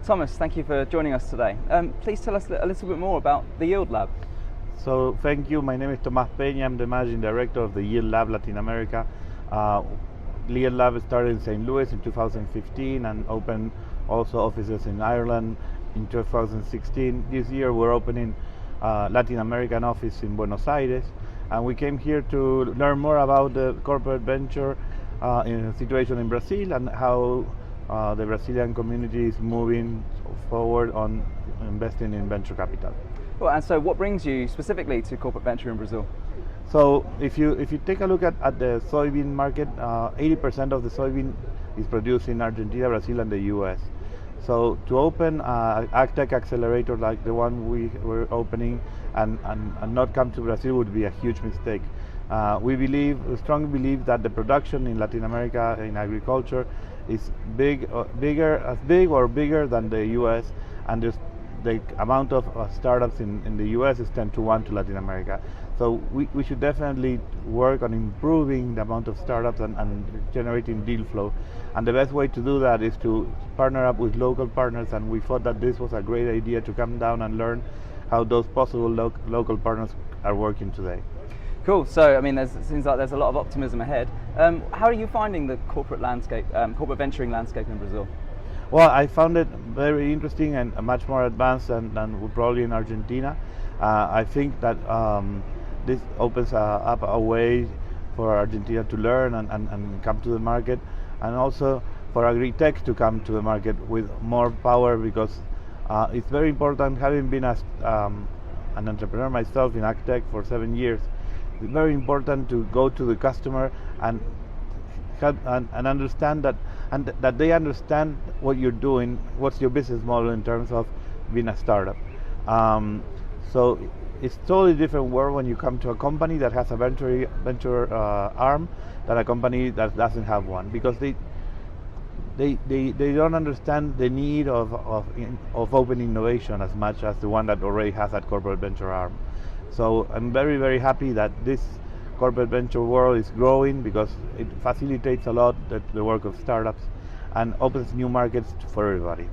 Thomas, thank you for joining us today. Please tell us a little bit more about the Yield Lab. So thank you. My name is Tomas Pena. I'm the managing director of the Yield Lab Latin America. Yield Lab started in St. Louis in 2015 and opened also offices in Ireland in 2016. This year we're opening Latin American office in Buenos Aires, and we came here to learn more about the corporate venture situation in Brazil and how the Brazilian community is moving forward on investing in venture capital. Well, and so what brings you specifically to corporate venture in Brazil? So if you take a look at the soybean market, 80% of the soybean is produced in Argentina, Brazil, and the US. So to open an agtech accelerator like the one we're opening and not come to Brazil would be a huge mistake. We strongly believe that the production in Latin America in agriculture is big or bigger than the US, and the amount of startups in the US is 10 to 1 to Latin America. So we should definitely work on improving the amount of startups and generating deal flow. And the best way to do that is to partner up with local partners, and we thought that this was a great idea to come down and learn how those possible local partners are working today. Cool. So, I mean, it seems like there's a lot of optimism ahead. How are you finding the corporate venturing landscape in Brazil? Well, I found it very interesting and much more advanced than probably in Argentina. I think that this opens up a way for Argentina to learn and come to the market, and also for agri-tech to come to the market with more power, because it's very important. Having been an entrepreneur myself in agtech for 7 years, it's very important to go to the customer and help and understand that they understand what you're doing, what's your business model in terms of being a startup. So it's totally different world when you come to a company that has a venture arm than a company that doesn't have one, because they don't understand the need of open innovation as much as the one that already has that corporate venture arm. So I'm very, very happy that this corporate venture world is growing, because it facilitates a lot the work of startups and opens new markets for everybody.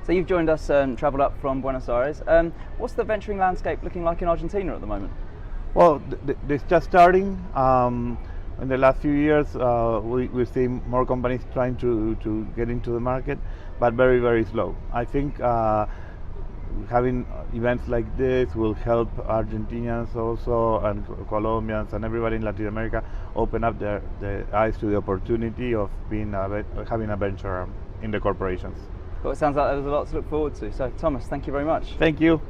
So you've joined us and travelled up from Buenos Aires. What's the venturing landscape looking like in Argentina at the moment? Well, it's just starting. In the last few years, we've seen more companies trying to get into the market, but very, very slow. I think having events like this will help Argentinians also, and Colombians and everybody in Latin America open up their eyes to the opportunity of having a venture arm in the corporations. Well, it sounds like there's a lot to look forward to. So, Thomas, thank you very much. Thank you.